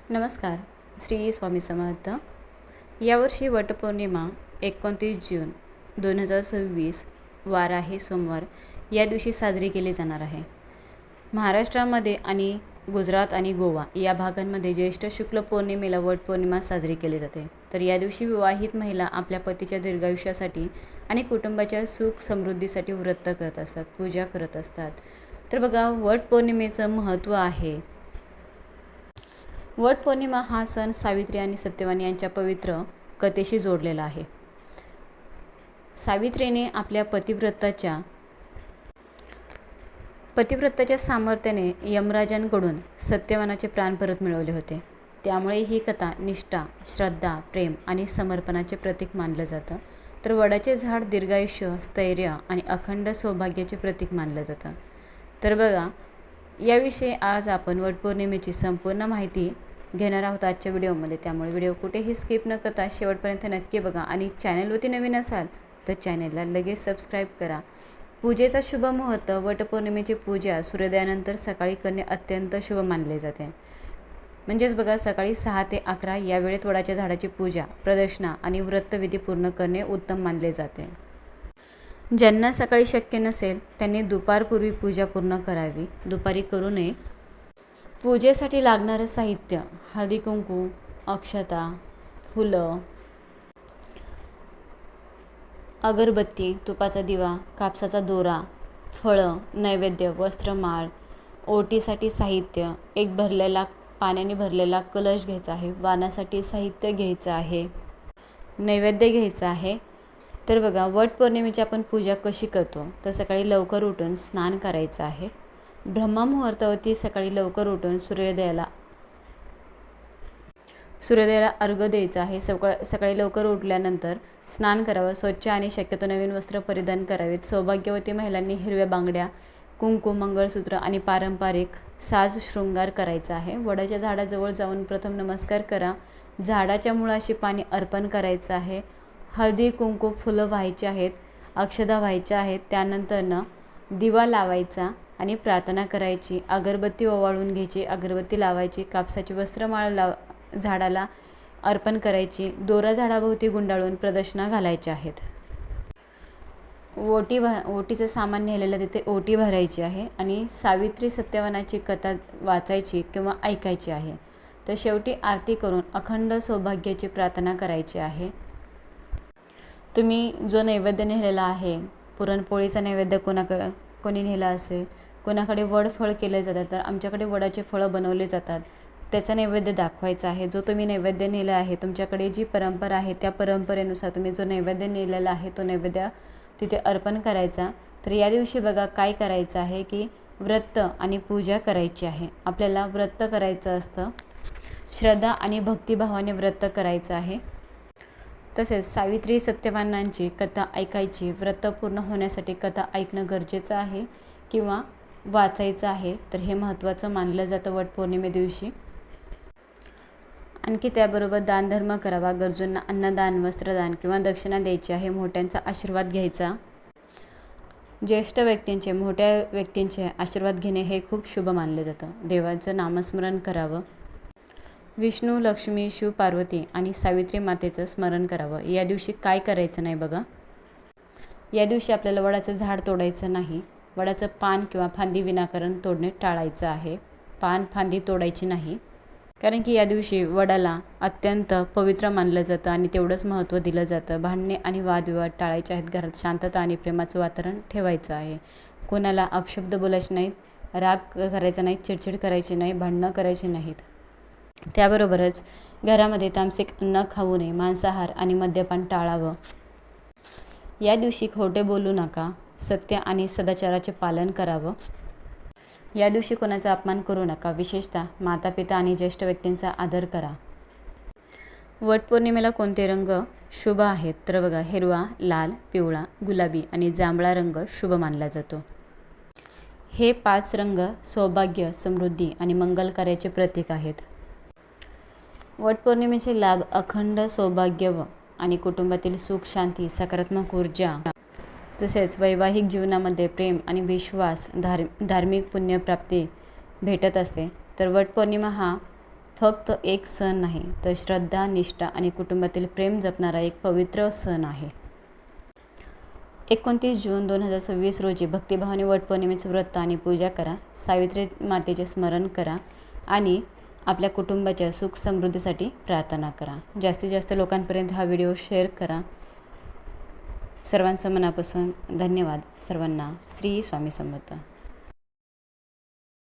नमस्कार. श्री स्वामी समर्थ. यावर्षी वटपौर्णिमा 29 जून 2026 वार आहे सोमवार या दिवशी साजरी केली जाणार आहे. महाराष्ट्रामध्ये आणि गुजरात आणि गोवा या भागांमध्ये ज्येष्ठ शुक्ल पौर्णिमेला वटपौर्णिमा साजरी केली जाते. तर या दिवशी विवाहित महिला आपल्या पतीच्या दीर्घायुष्यासाठी आणि कुटुंबाच्या सुख समृद्धीसाठी व्रत करत असतात, पूजा करत असतात. तर बघा, वटपौर्णिमेचं महत्त्व आहे. वटपौर्णिमा हा सण सावित्री आणि सत्यवान यांच्या पवित्र कथेशी जोडलेला आहे. सावित्रीने आपल्या पतिव्रताच्या सामर्थ्याने यमराजांकडून सत्यवानाचे प्राण परत मिळवले होते. त्यामुळे ही कथा निष्ठा, श्रद्धा, प्रेम आणि समर्पणाचे प्रतीक मानलं जातं. तर वडाचे झाड दीर्घायुष्य, स्थैर्य आणि अखंड सौभाग्याचे प्रतीक मानलं जातं. तर बघा, याविषयी आज आपण वटपौर्णिमेची संपूर्ण माहिती घेणार आहोत आजच्या व्हिडिओमध्ये. त्यामुळे व्हिडिओ कुठेही स्किप न करता शेवटपर्यंत नक्की बघा आणि चॅनलवरती नवीन असाल तर चॅनलला लगेच सबस्क्राईब करा. पूजेचा शुभ मुहूर्त. वटपौर्णिमेची पूजा सूर्योदयानंतर सकाळी करणे अत्यंत शुभ मानले जाते. म्हणजेच बघा, सकाळी 6 ते 11 या वेळेत वडाच्या झाडाची पूजा, प्रदक्षिणा आणि व्रतविधी पूर्ण करणे उत्तम मानले जाते. ज्यांना सकाळी शक्य नसेल त्यांनी दुपारपूर्वी पूजा पूर्ण करावी. दुपारी करू नये. पूजेसाठी लागणारं साहित्य: हळदी कुंकू, अक्षता, फुलं, अगरबत्ती, तुपाचा दिवा, कापसाचा दोरा, फळं, नैवेद्य, वस्त्रमाळ, ओटीसाठी साहित्य, एक पाण्याने भरलेला कलश घ्यायचा आहे, वाणासाठी साहित्य घ्यायचं आहे, नैवेद्य घ्यायचा आहे. तर बघा, वटपौर्णिमेची आपण पूजा कशी करतो तर सकाळी लवकर उठून स्नान करायचं आहे. ब्रह्ममुहूर्तावरती सकाळी लवकर उठून सूर्योदयाला अर्घ्य द्यायचा आहे. सकाळी लवकर उठल्यानंतर स्नान करावं, स्वच्छ आणि शक्यतो नवीन वस्त्र परिधान करावेत. सौभाग्यवती महिलांनी हिरव्या बांगड्या, कुंकू, मंगळसूत्र आणि पारंपरिक साज शृंगार करायचा आहे. वडाच्या झाडाजवळ जाऊन प्रथम नमस्कार करा. झाडाच्या मुळाशी पाणी अर्पण करायचं आहे. हळदी कुंकू फुलं व्हायची आहेत, अक्षदा व्हायच्या आहेत. त्यानंतरनं दिवा लावायचा आणि प्रार्थना करायची. अगरबत्ती ओवाळून घ्यायची, अगरबत्ती लावायची. कापसाची वस्त्रमाळ झाडाला अर्पण करायची. दोरा झाडाभोवती गुंडाळून प्रदक्षिणा घालायच्या आहेत. ओटीचं सामान नेलेलं तिथे ओटी भरायची आहे आणि सावित्री सत्यवानाची कथा वाचायची किंवा ऐकायची आहे. तर शेवटी आरती करून अखंड सौभाग्याची प्रार्थना करायची आहे. तुम्ही जो नैवेद्य नेलेला आहे, पुरणपोळीचा नैवेद्य कोणी नेला असेल, कोणाकडे वड फळ केले जातात, तर आमच्याकडे वडाचे फळं बनवले जातात, त्याचा नैवेद्य दाखवायचा आहे. जो तुम्ही नैवेद्य नेला आहे, तुमच्याकडे जी परंपरा आहे त्या परंपरेनुसार तुम्ही जो नैवेद्य नेलेला आहे तो नैवेद्य तिथे अर्पण करायचा. तर या दिवशी बघा काय करायचं आहे की व्रत आणि पूजा करायची आहे. आपल्याला व्रत करायचं असतं, श्रद्धा आणि भक्तिभावाने व्रत करायचं आहे. तसेच सावित्री सत्यवानांची कथा ऐकायची. व्रत पूर्ण होण्यासाठी कथा ऐकणं गरजेचं आहे किंवा वाचायचं आहे. तर हे महत्त्वाचं मानलं जातं वटपौर्णिमे दिवशी. आणखी त्याबरोबर दानधर्म करावा. गरजूंना अन्नदान, वस्त्रदान किंवा दक्षिणा द्यायची आहे. मोठ्यांचा आशीर्वाद घ्यायचा. ज्येष्ठ व्यक्तींचे, मोठ्या व्यक्तींचे आशीर्वाद घेणे हे खूप शुभ मानले जातं. देवाचं नामस्मरण करावं. विष्णू, लक्ष्मी, शिव, पार्वती आणि सावित्री मातेचं स्मरण करावं. या दिवशी काय करायचं नाही बघा, या दिवशी आपल्याला वडाचं झाड तोडायचं नाही. वडाचं पान किंवा फांदी विनाकारण तोडणे टाळायचं आहे. पान, फांदी तोडायची नाही, कारण की या दिवशी वडाला अत्यंत पवित्र मानलं जातं आणि तेवढंच महत्त्व दिलं जातं. भांडणे आणि वादविवाद टाळायचे आहेत. घरात शांतता आणि प्रेमाचं वातावरण ठेवायचं आहे. कोणाला अपशब्द बोलायचे नाहीत, राग करायचा नाही, चिडचिड करायची नाही, भांडणं करायची नाहीत. त्याबरोबरच घरामध्ये तामसिक अन्न खाऊ नये. मांसाहार आणि मद्यपान टाळावं. या दिवशी खोटे बोलू नका. सत्य आणि सदाचाराचे पालन करावं. या दिवशी कोणाचा अपमान करू नका. विशेषतः मातापिता आणि ज्येष्ठ व्यक्तींचा आदर करा. वटपौर्णिमेला कोणते रंग शुभ आहेत तर बघा, हिरवा, लाल, पिवळा, गुलाबी आणि जांभळा रंग शुभ मानला जातो. हे 5 रंग सौभाग्य, समृद्धी आणि मंगल कार्याचे प्रतीक आहेत. वटपौर्णिमेचे लाभ: अखंड सौभाग्य आणि कुटुंबातील सुख, शांती, सकारात्मक ऊर्जा, तसेच वैवाहिक जीवनामध्ये प्रेम आणि विश्वास, धार्मिक पुण्यप्राप्ती भेटत असते. तर वटपौर्णिमा हा फक्त एक सण नाही, तर श्रद्धा, निष्ठा आणि कुटुंबातील प्रेम जपणारा एक पवित्र सण आहे. 29 जून 2026 रोजी भक्तिभावाने वटपौर्णिमेचं व्रत आणि पूजा करा. सावित्री मातेचे स्मरण करा आणि आपल्या कुटुंबाच्या सुख समृद्धीसाठी प्रार्थना करा. जास्तीत जास्त लोकांपर्यंत हा व्हिडिओ शेअर करा. सर्वांचं मनापासून धन्यवाद. सर्वांना श्री स्वामी समर्थ.